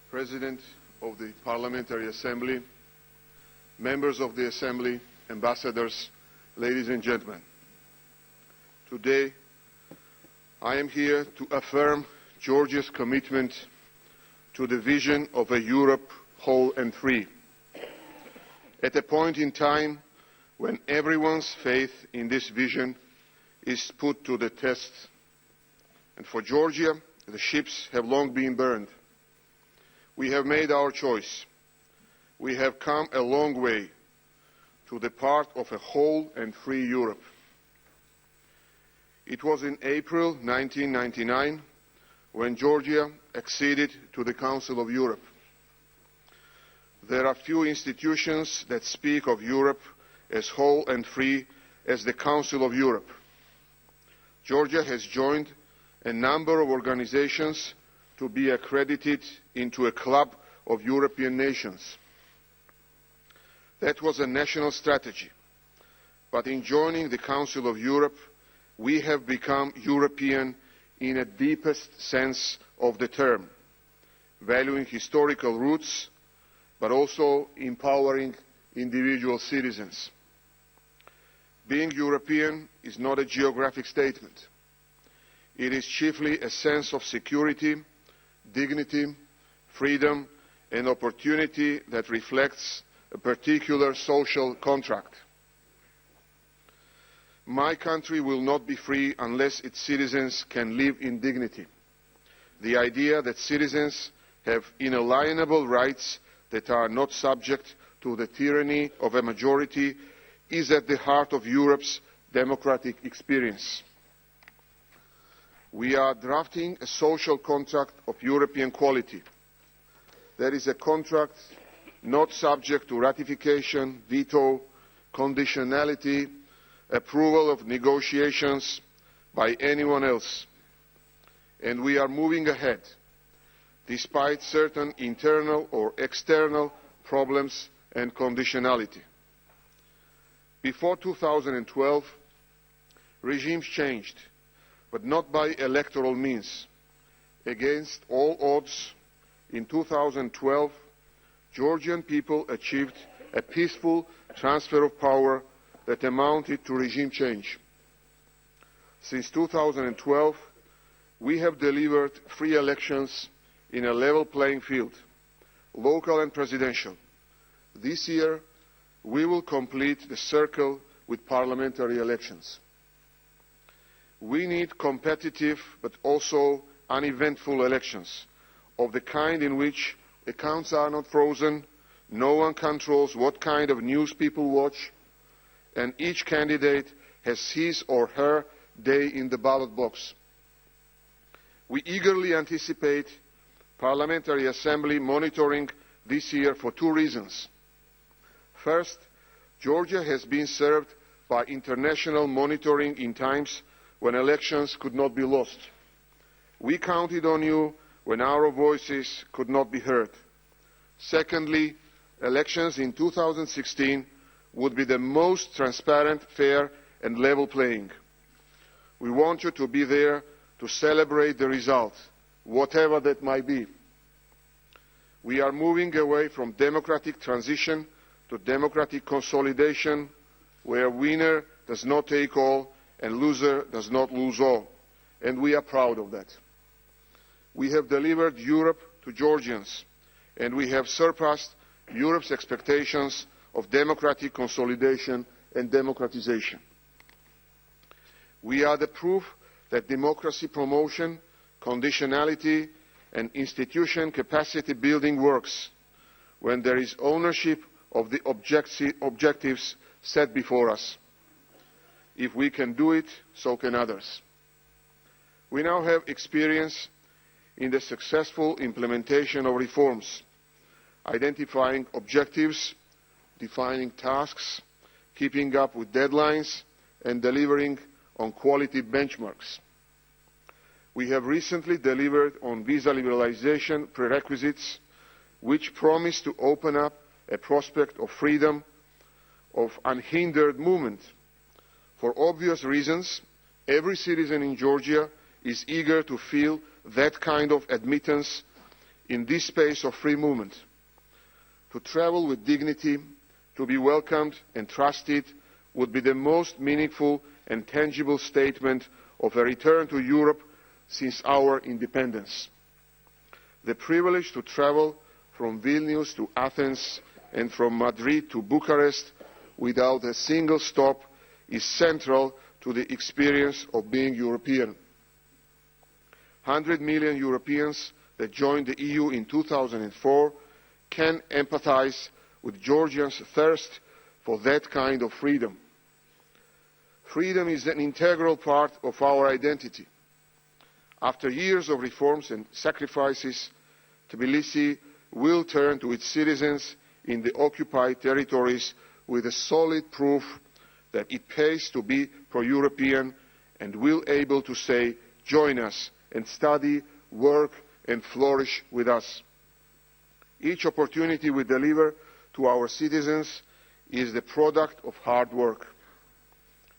President of the Parliamentary Assembly, members of the Assembly, ambassadors, ladies and gentlemen. Today, I am here to affirm Georgia's commitment to the vision of a Europe whole and free, at a point in time when everyone's faith in this vision is put to the test. And for Georgia, the ships have long been burned. We have made our choice. We have come a long way to the part of a whole and free Europe. It was in April 1999 when Georgia acceded to the Council of Europe. There are few institutions that speak of Europe as whole and free as the Council of Europe. Georgia has joined a number of organizations to be accredited into a club of European nations. That was a national strategy. But in joining the Council of Europe, we have become European in the deepest sense of the term, valuing historical roots, but also empowering individual citizens. Being European is not a geographic statement. It is chiefly a sense of security, dignity, freedom, and opportunity that reflects a particular social contract. My country will not be free unless its citizens can live in dignity. The idea that citizens have inalienable rights that are not subject to the tyranny of a majority is at the heart of Europe's democratic experience. We are drafting a social contract of European quality. That is a contract not subject to ratification, veto, conditionality, approval of negotiations by anyone else. And we are moving ahead, despite certain internal or external problems and conditionality. Before 2012, regimes changed, but not by electoral means. Against all odds, in 2012, Georgian people achieved a peaceful transfer of power that amounted to regime change. Since 2012, we have delivered free elections in a level playing field, local and presidential. This year, we will complete the circle with parliamentary elections. We need competitive but also uneventful elections of the kind in which accounts are not frozen, no one controls what kind of news people watch, and each candidate has his or her day in the ballot box. We eagerly anticipate Parliamentary Assembly monitoring this year for two reasons. First, Georgia has been served by international monitoring in times when elections could not be lost. We counted on you when our voices could not be heard. Secondly, elections in 2016 would be the most transparent, fair and level playing. We want you to be there to celebrate the result, whatever that might be. We are moving away from democratic transition to democratic consolidation, where winner does not take all and loser does not lose all. And we are proud of that. We have delivered Europe to Georgians, and we have surpassed Europe's expectations of democratic consolidation and democratization. We are the proof that democracy promotion, conditionality and institution capacity building works when there is ownership of the objectives set before us. If we can do it, so can others. We now have experience in the successful implementation of reforms, identifying objectives, defining tasks, keeping up with deadlines, and delivering on quality benchmarks. We have recently delivered on visa liberalization prerequisites, which promise to open up a prospect of freedom, of unhindered movement. For obvious reasons, every citizen in Georgia is eager to feel that kind of admittance in this space of free movement. To travel with dignity, to be welcomed and trusted, would be the most meaningful and tangible statement of a return to Europe since our independence. The privilege to travel from Vilnius to Athens and from Madrid to Bucharest without a single stop is central to the experience of being European. 100 million Europeans that joined the EU in 2004 can empathise with Georgians' thirst for that kind of freedom. Freedom is an integral part of our identity. After years of reforms and sacrifices, Tbilisi will turn to its citizens in the occupied territories with a solid proof that it pays to be pro-European and will be able to say, join us and study, work and flourish with us. Each opportunity we deliver to our citizens is the product of hard work.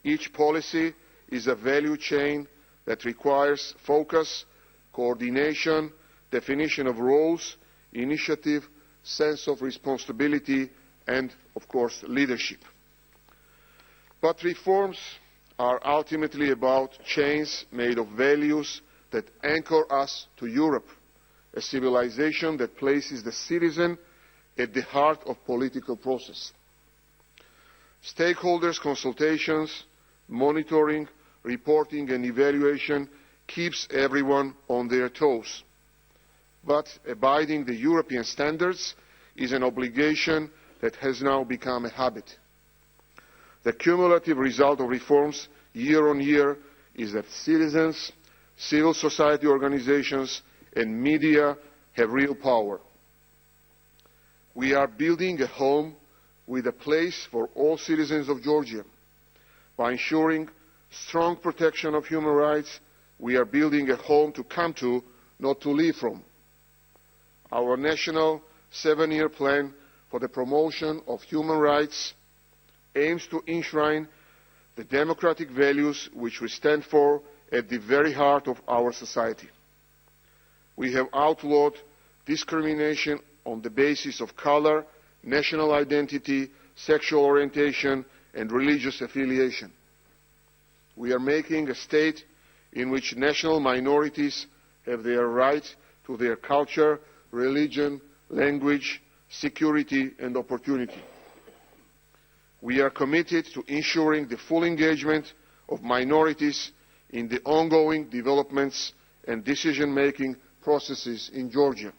Each policy is a value chain that requires focus, coordination, definition of roles, initiative, sense of responsibility and, of course, leadership. But reforms are ultimately about chains made of values that anchor us to Europe, a civilization that places the citizen at the heart of political process. Stakeholders' consultations, monitoring, reporting and evaluation keeps everyone on their toes. But abiding the European standards is an obligation that has now become a habit. The cumulative result of reforms year on year is that citizens, civil society organisations and media have real power. We are building a home with a place for all citizens of Georgia. By ensuring strong protection of human rights, we are building a home to come to, not to leave from. Our national 7-year plan for the promotion of human rights aims to enshrine the democratic values which we stand for at the very heart of our society. We have outlawed discrimination on the basis of colour, national identity, sexual orientation and religious affiliation. We are making a state in which national minorities have their right to their culture, religion, language, security and opportunity. We are committed to ensuring the full engagement of minorities in the ongoing developments and decision-making processes in Georgia.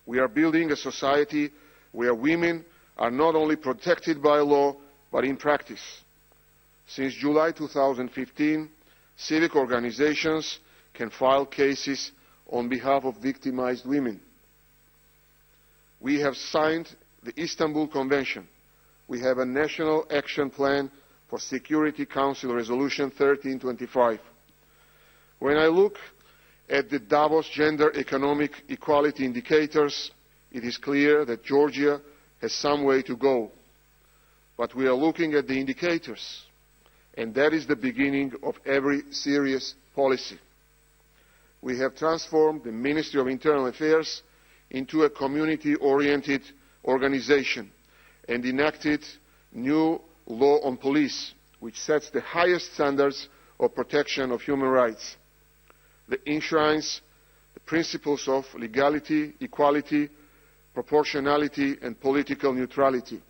We are building a society where women are not only protected by law, but in practice. Since July 2015, civic organisations can file cases on behalf of victimised women. We have signed the Istanbul Convention. We have a national action plan for Security Council Resolution 1325. When I look at the Davos gender economic equality indicators, it is clear that Georgia has some way to go. But we are looking at the indicators, and that is the beginning of every serious policy. We have transformed the Ministry of Internal Affairs into a community-oriented organisation and enacted new law on police, which sets the highest standards of protection of human rights. It enshrines the principles of legality, equality, proportionality and political neutrality.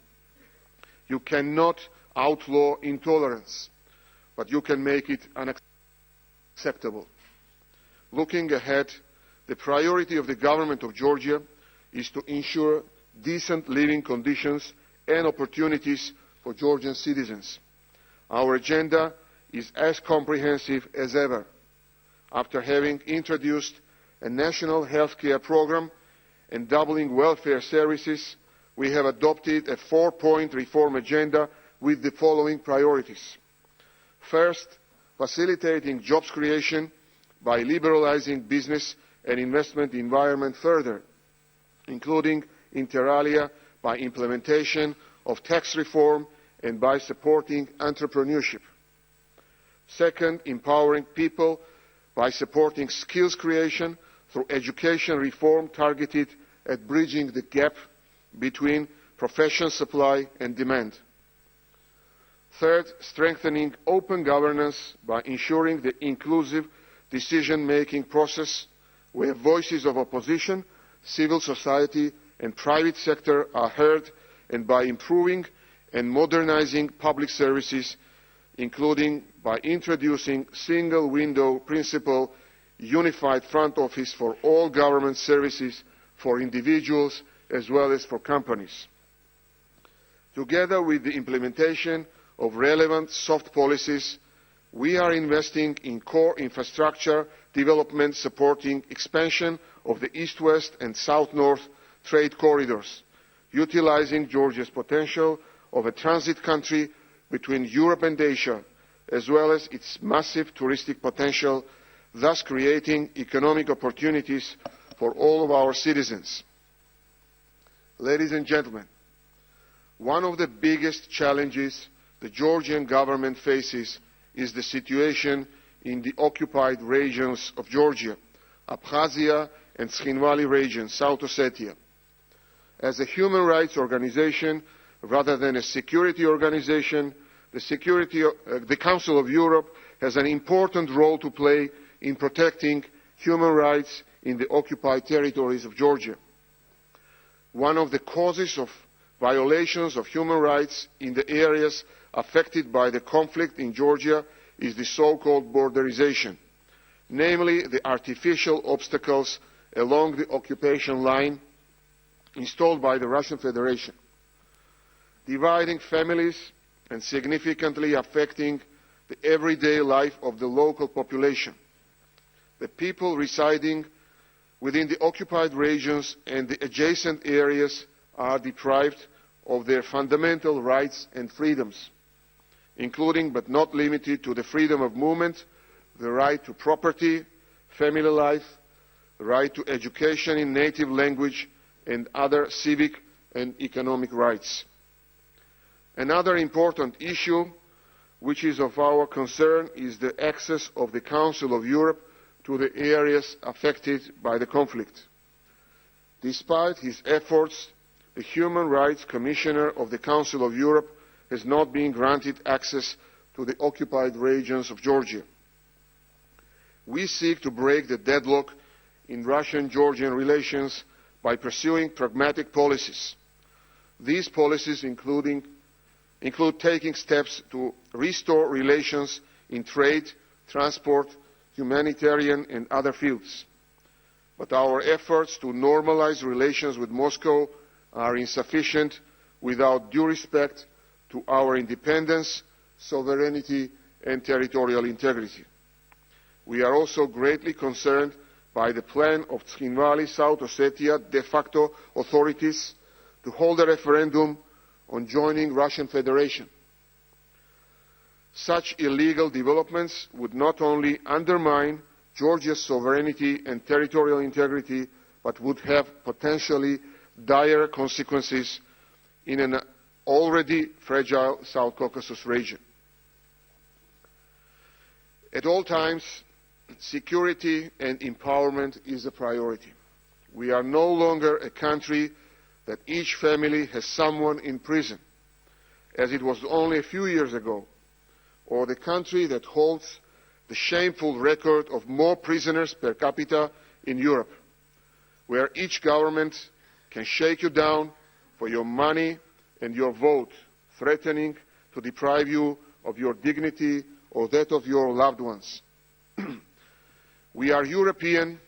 You cannot outlaw intolerance, but you can make it unacceptable. Looking ahead, the priority of the government of Georgia is to ensure decent living conditions and opportunities for Georgian citizens. Our agenda is as comprehensive as ever. After having introduced a national health care programme and doubling welfare services, we have adopted a 4-point reform agenda with the following priorities. First, facilitating jobs creation by liberalising business and investment environment further, including inter alia by implementation of tax reform and by supporting entrepreneurship. Second, empowering people by supporting skills creation through education reform targeted at bridging the gap between profession supply and demand. Third, strengthening open governance by ensuring the inclusive decision-making process where voices of opposition, civil society and private sector are heard, and by improving and modernising public services, including by introducing single window principle, unified front office for all government services for individuals as well as for companies. Together with the implementation of relevant soft policies, we are investing in core infrastructure development supporting expansion of the east-west and south-north trade corridors, utilising Georgia's potential of a transit country between Europe and Asia, as well as its massive touristic potential, thus creating economic opportunities for all of our citizens. Ladies and gentlemen, one of the biggest challenges the Georgian government faces is the situation in the occupied regions of Georgia, Abkhazia and Tskhinvali region, South Ossetia. As a human rights organization rather than a security organization, the Council of Europe has an important role to play in protecting human rights in the occupied territories of Georgia. One of the causes of violations of human rights in the areas affected by the conflict in Georgia is the so-called borderization, namely the artificial obstacles along the occupation line installed by the Russian Federation, dividing families and significantly affecting the everyday life of the local population. The people residing within the occupied regions and the adjacent areas are deprived of their fundamental rights and freedoms, including but not limited to the freedom of movement, the right to property, family life, the right to education in native language, and other civic and economic rights. Another important issue which is of our concern is the access of the Council of Europe to the areas affected by the conflict. Despite his efforts, the Human Rights Commissioner of the Council of Europe has not been granted access to the occupied regions of Georgia. We seek to break the deadlock in Russian-Georgian relations by pursuing pragmatic policies. These policies include taking steps to restore relations in trade, transport, humanitarian and other fields. But our efforts to normalise relations with Moscow are insufficient without due respect to our independence, sovereignty and territorial integrity. We are also greatly concerned by the plan of Tskhinvali South Ossetia de facto authorities to hold a referendum on joining Russian Federation. Such illegal developments would not only undermine Georgia's sovereignty and territorial integrity, but would have potentially dire consequences in an already fragile South Caucasus region. At all times, security and empowerment is a priority. We are no longer a country that each family has someone in prison, as it was only a few years ago, or the country that holds the shameful record of more prisoners per capita in Europe, where each government can shake you down for your money and your vote, threatening to deprive you of your dignity or that of your loved ones. We are European,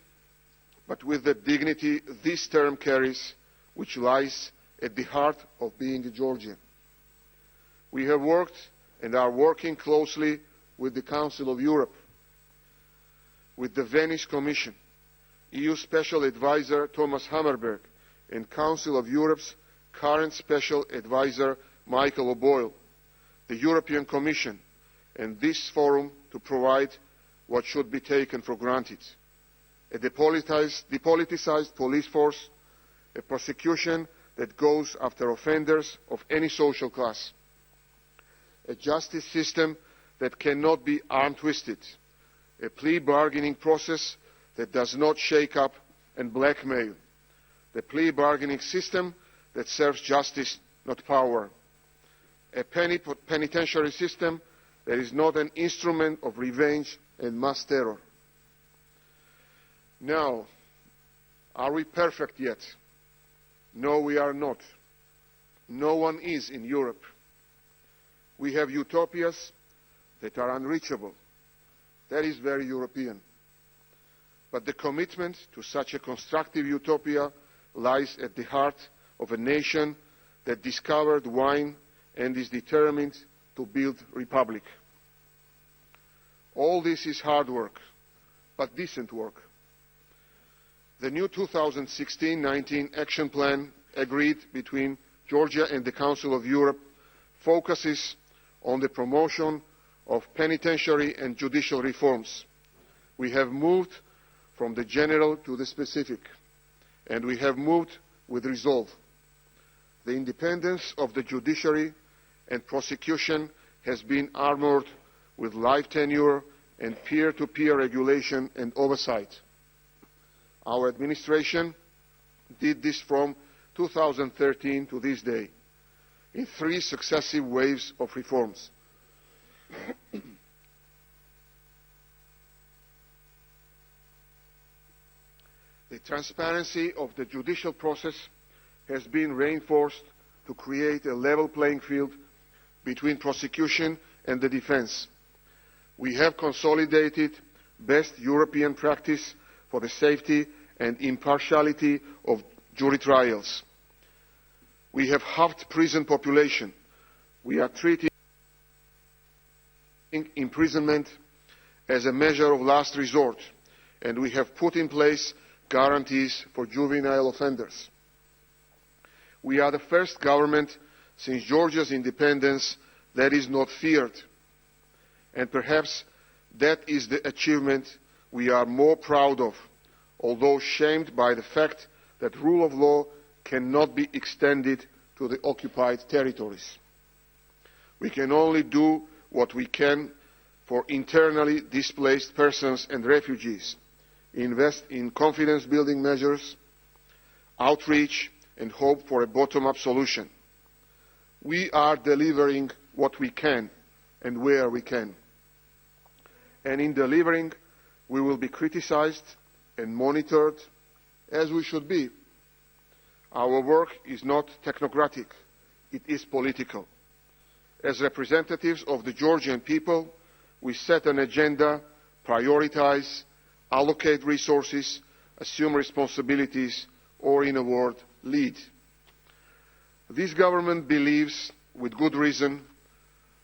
but with the dignity this term carries, which lies at the heart of being a Georgian. We have worked and are working closely with the Council of Europe, with the Venice Commission, EU Special Advisor Thomas Hammerberg, and Council of Europe's current Special Advisor Michael O'Boyle, the European Commission, and this forum to provide what should be taken for granted: a depoliticized police force, a prosecution that goes after offenders of any social class, a justice system that cannot be arm-twisted, a plea bargaining process that does not shake up and blackmail, the plea bargaining system that serves justice, not power, a penitentiary system that is not an instrument of revenge and mass terror. Now, are we perfect yet? No, we are not. No one is in Europe. We have utopias that are unreachable. That is very European. But the commitment to such a constructive utopia lies at the heart of a nation that discovered wine and is determined to build a republic. All this is hard work, but decent work. The new 2016-19 action plan agreed between Georgia and the Council of Europe focuses on the promotion of penitentiary and judicial reforms. We have moved from the general to the specific, and we have moved with resolve. The independence of the judiciary and prosecution has been armoured with life tenure and peer-to-peer regulation and oversight. Our administration did this from 2013 to this day, in 3 successive waves of reforms. The transparency of the judicial process has been reinforced to create a level playing field between prosecution and the defence. We have consolidated best European practice for the safety and impartiality of jury trials. We have halved prison population. We are treating imprisonment as a measure of last resort, and we have put in place guarantees for juvenile offenders. We are the first government since Georgia's independence that is not feared, and perhaps that is the achievement we are more proud of, although shamed by the fact that rule of law cannot be extended to the occupied territories. We can only do what we can for internally displaced persons and refugees, invest in confidence-building measures, outreach, and hope for a bottom-up solution. We are delivering what we can and where we can. And in delivering, we will be criticized and monitored, as we should be. Our work is not technocratic, it is political. As representatives of the Georgian people, we set an agenda, prioritize, allocate resources, assume responsibilities, or in a word, lead. This government believes, with good reason,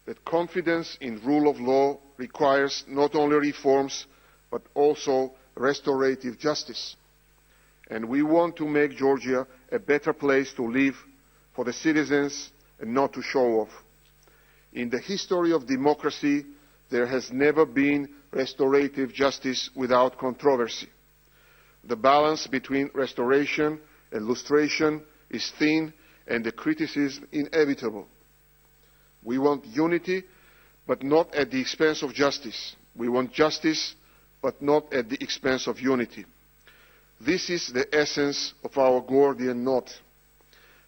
that confidence in rule of law requires not only reforms, but also restorative justice. And we want to make Georgia a better place to live for the citizens and not to show off. In the history of democracy, there has never been restorative justice without controversy. The balance between restoration and lustration is thin and the criticism inevitable. We want unity, but not at the expense of justice. We want justice, but not at the expense of unity. This is the essence of our Gordian knot.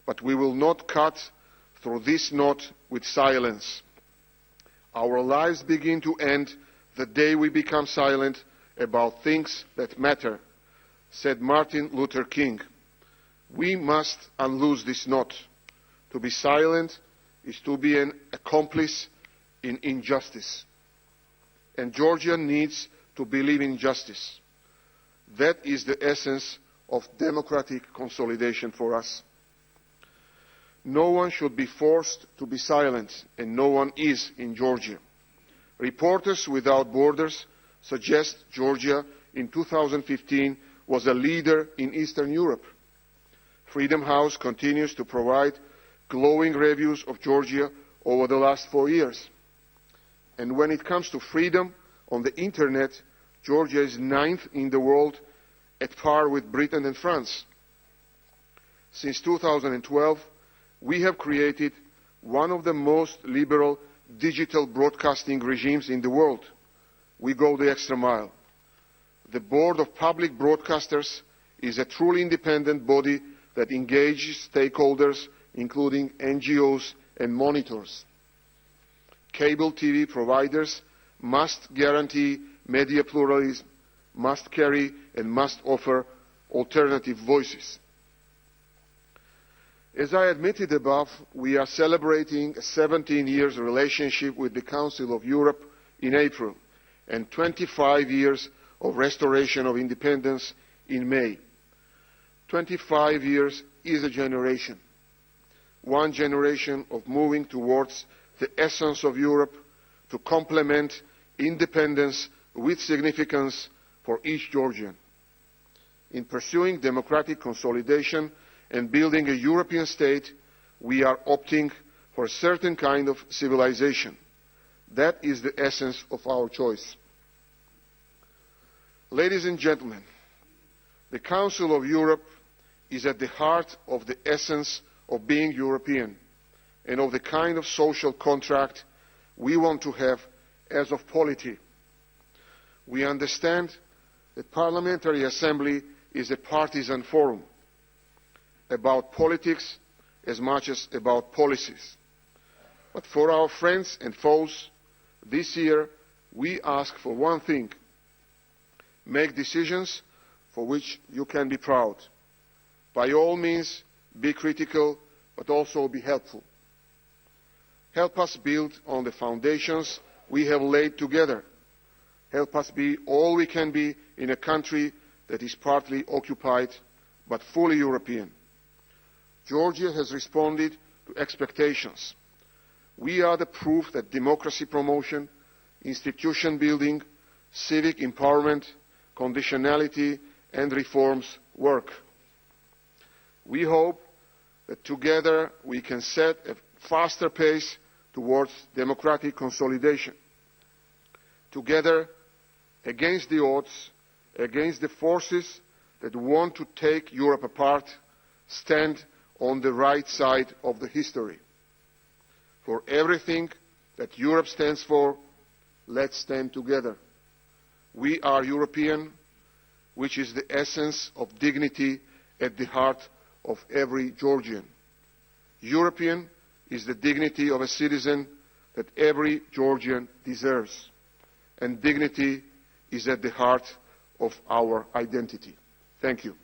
But we will not cut through this knot with silence. Our lives begin to end the day we become silent about things that matter, said Martin Luther King. We must unloose this knot. To be silent is to be an accomplice in injustice. And Georgia needs to believe in justice. That is the essence of democratic consolidation for us. No one should be forced to be silent, and no one is in Georgia. Reporters Without Borders suggest Georgia in 2015 was a leader in Eastern Europe. Freedom House continues to provide glowing reviews of Georgia over the last 4 years. And when it comes to freedom on the Internet, Georgia is 9th in the world, at par with Britain and France. Since 2012, we have created one of the most liberal digital broadcasting regimes in the world. We go the extra mile. the Board of Public Broadcasters is a truly independent body that engages stakeholders, including NGOs and monitors. Cable TV providers must guarantee media pluralism, must carry and must offer alternative voices. As I admitted above, we are celebrating a 17-year relationship with the Council of Europe in April and 25 years of restoration of independence in May. 25 years is a generation. One generation of moving towards the essence of Europe to complement independence with significance for each Georgian. In pursuing democratic consolidation and building a European state, we are opting for a certain kind of civilization. That is the essence of our choice. Ladies and gentlemen, the Council of Europe is at the heart of the essence of being European and of the kind of social contract we want to have as of polity. We understand that Parliamentary Assembly is a partisan forum about politics as much as about policies. But for our friends and foes, this year we ask for one thing: make decisions for which you can be proud. By all means, be critical, but also be helpful. Help us build on the foundations we have laid together. Help us be all we can be in a country that is partly occupied but fully European. Georgia has responded to expectations. We are the proof that democracy promotion, institution building, civic empowerment, conditionality and reforms work. We hope that together we can set a faster pace towards democratic consolidation. Together, against the odds, against the forces that want to take Europe apart, stand on the right side of the history. For everything that Europe stands for, let's stand together. We are European, which is the essence of dignity at the heart of every Georgian. European is the dignity of a citizen that every Georgian deserves, and dignity is at the heart of our identity. Thank you.